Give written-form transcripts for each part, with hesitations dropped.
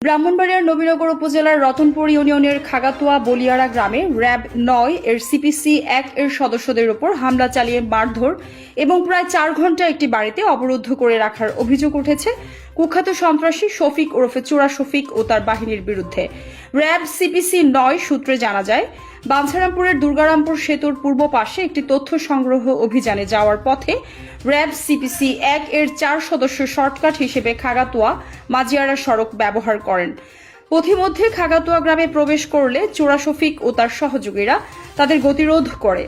ব্রাহ্মণবাড়িয়ার নবীনগর উপজেলার রতনপুর ইউনিয়নের খাগাতুয়া বলিয়ারা গ্রামে র্যাব ৯ এর সিপিসি ১ এর সদস্যদের উপর হামলা চালিয়ে মারধর এবং প্রায় ৪ ঘণ্টা একটি বাড়িতে অবরুদ্ধ করে রাখার অভিযোগ উঠেছে কুখ্যাত সন্ত্রাসী শফিক ওরফে চোরা শফিক ও তার বাহিনীর বিরুদ্ধে। র্যাব সিপিসি ৯ সূত্রে জানা যায়, বাঞ্ছারামপুরের দুর্গারামপুর সেতুর পূর্ব পাশে একটি তথ্য সংগ্রহ অভিযানে যাওয়ার পথে র্যাব সিপিসি ১ এর ৪ সদস্য শর্টকাট হিসেবে খাগাতুয়া মাজিয়ারা সড়ক ব্যবহার করেন। পথিমধ্যে খাগাতুয়া গ্রামে প্রবেশ করলে চোরা শফিক ও তার সহযোগীরা তাদের গতিরোধ করে।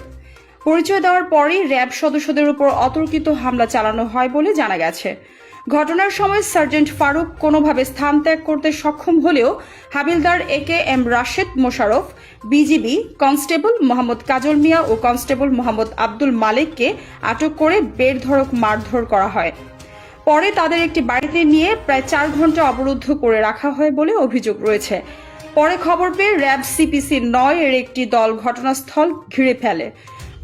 পরিচয় দেওয়ার পরই র্যাব সদস্যদের উপর অতর্কিত হামলা চালানো হয় বলে জানা গেছে। ঘটনার সময় সার্জেন্ট ফারুক কোনোভাবে স্থান ত্যাগ করতে সক্ষম হলেও হাবিলদার AK-M Rashed Mosharraf, BGB constable Mohammad Kajal Mia ও কনস্টেবল মোহাম্মদ আব্দুল মালিককে আটক করে বেধড়ক মারধর করা হয়। পরে তাদের একটি বাড়িতে নিয়ে প্রায় ৪ ঘণ্টা অবরুদ্ধ করে রাখা হয় বলে অভিযোগ রয়েছে। পরে খবর পেয়ে র্যাব সিপিসি ৯ এর একটি দল ঘটনাস্থল ঘিরে ফেলে।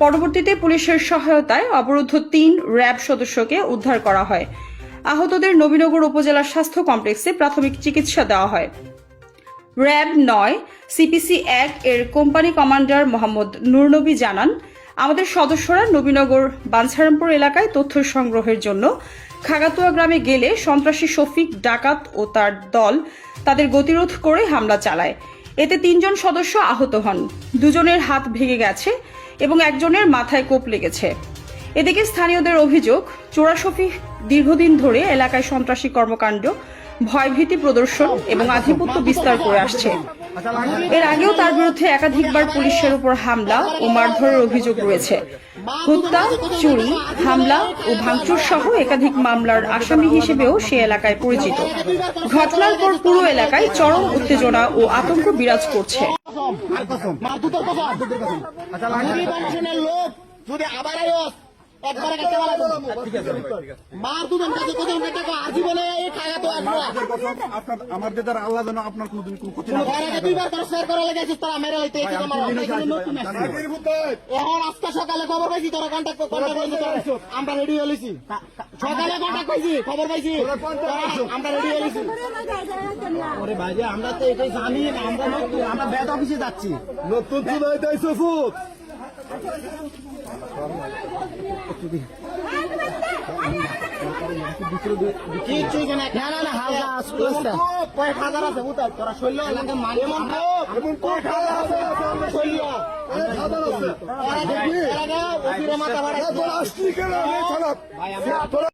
পরবর্তীতে পুলিশের সহায়তায় অবরুদ্ধ ৩ র্যাব সদস্যকে উদ্ধার করা হয়। আহতদের নবীনগর উপজেলা স্বাস্থ্য কমপ্লেক্সে প্রাথমিক চিকিৎসা দেওয়া হয়। র্যাব ৯ সিপিসি ১ এর কোম্পানি কমান্ডার মোহাম্মদ নুরনবী জানান, আমাদের সদস্যরা নবীনগর বাঞ্ছারামপুর এলাকায় তথ্য সংগ্রহের জন্য খাগাতুয়া গ্রামে গেলে সন্ত্রাসী শফিক ডাকাত ও তার দল তাদের গতিরোধ করে হামলা চালায়। এতে ৩ জন সদস্য আহত হন, ২ জনের হাত ভেঙে গেছে এবং একজনের মাথায় কোপ লেগেছে। এদিকে স্থানীয়দের অভিযোগ, চোরা শফিক দীর্ঘদিন ধরে এলাকায় সন্ত্রাসী কর্মকাণ্ড, ভয়ভীতি প্রদর্শন এবং আধিপত্য বিস্তার করে আসছে। এর আগেও তার বিরুদ্ধে একাধিকবার পুলিশের উপর হামলা ও মারধরের অভিযোগ রয়েছে। হত্যা, চুরি, হামলা ও ভাঙচুর সহ একাধিক মামলার আসামি হিসেবেও সে এলাকায় পরিচিত। ঘটনার পর পুরো এলাকায় চরম উত্তেজনা ও আতঙ্ক বিরাজ করছে। সকালে খবর পাইছি তোরা আমরা রেডি হয়েছি, সকালে পাইছি খবর পাইছি আমরা রেডি হয়েছি। ওরে ভাই আমরা তো এটাই জানি, আমরা ব্যাট অফিসে যাচ্ছি নতুন মাথা